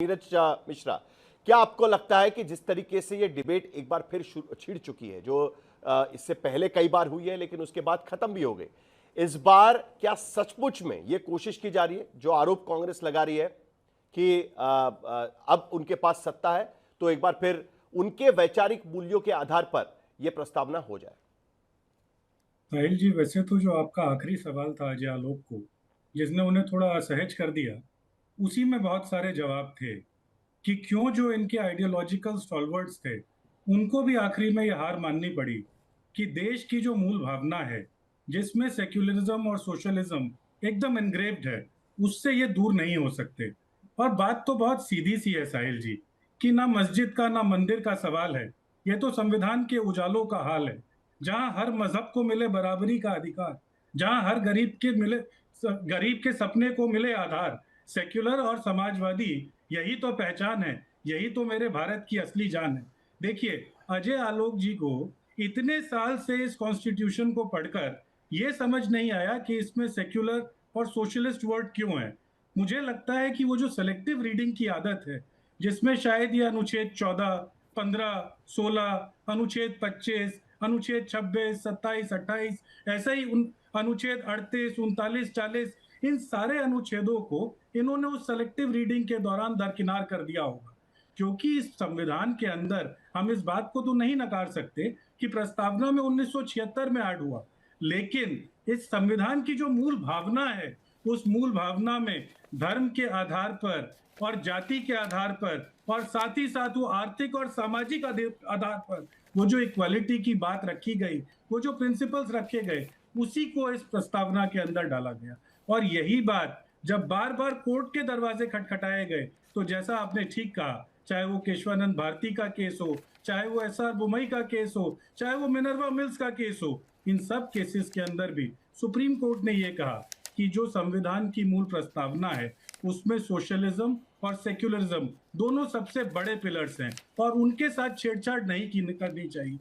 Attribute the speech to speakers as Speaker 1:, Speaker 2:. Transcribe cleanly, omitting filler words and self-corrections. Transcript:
Speaker 1: नीरज मिश्रा, क्या आपको लगता है कि जिस तरीके से ये डिबेट एक बार फिर छिड़ चुकी है, जो इससे पहले कई बार हुई है लेकिन उसके बाद खत्म भी हो गई, इस बार क्या सचमुच में ये कोशिश की जा रही है, जो आरोप कांग्रेस लगा रही है कि अब उनके पास सत्ता है तो एक बार फिर उनके वैचारिक मूल्यों के आधार पर यह प्रस्तावना हो जाए?
Speaker 2: साहिल जी, वैसे तो जो आपका आखिरी सवाल था अजय आलोक को, जिसने उन्हें थोड़ा असहज कर दिया, उसी में बहुत सारे जवाब थे कि क्यों जो इनके आइडियोलॉजिकल स्टॉलवर्ड्स थे उनको भी आखिरी में यह हार माननी पड़ी कि देश की जो मूल भावना है, जिसमें सेक्युलरिज्म और सोशलिज्म एकदम एनग्रेव्ड है, उससे ये दूर नहीं हो सकते। और बात तो बहुत सीधी सी है साहिल जी, कि ना मस्जिद का ना मंदिर का सवाल है, ये तो संविधान के उजालों का हाल है, जहां हर मजहब को मिले बराबरी का अधिकार, जहां हर गरीब के सपने को मिले आधार। सेक्युलर और समाजवादी, यही तो पहचान है, यही तो मेरे भारत की असली जान है। देखिए, अजय आलोक जी को इतने साल से इस कॉन्स्टिट्यूशन को पढ़कर ये समझ नहीं आया कि इसमें सेक्युलर और सोशलिस्ट वर्ड क्यों है। मुझे लगता है कि वो जो सेलेक्टिव रीडिंग की आदत है, जिसमें शायद ये अनुच्छेद 14, 15, 16, अनुच्छेद 25, अनुच्छेद 26, 27, 28, ऐसा ही अनुच्छेद 38, 39, 40, इन सारे अनुच्छेदों को इन्होंने उस सेलेक्टिव रीडिंग के दौरान दरकिनार कर दिया होगा। क्योंकि इस संविधान के अंदर हम इस बात को तो नहीं नकार सकते कि प्रस्तावना में 1976 में ऐड हुआ, लेकिन इस संविधान की जो मूल भावना है, उस मूल भावना में धर्म के आधार पर और जाति के आधार पर और साथ ही साथ वो आर्थिक और सामाजिक आधार पर वो जो इक्वालिटी की बात रखी गई, वो जो प्रिंसिपल्स रखे गए, उसी को इस प्रस्तावना के अंदर डाला गया। और यही बात जब बार बार कोर्ट के दरवाजे खटखटाए गए, तो जैसा आपने ठीक कहा, चाहे वो केशवानंद भारती का केस हो, चाहे वो एसआर बुमई का केस हो, चाहे वो मिनर्वा मिल्स का केस हो, इन सब केसेस के अंदर भी सुप्रीम कोर्ट ने ये कहा कि जो संविधान की मूल प्रस्तावना है, उसमें सोशलिज्म और सेक्युलरिज्म दोनों सबसे बड़े पिलर्स हैं और उनके साथ छेड़छाड़ नहीं करनी चाहिए।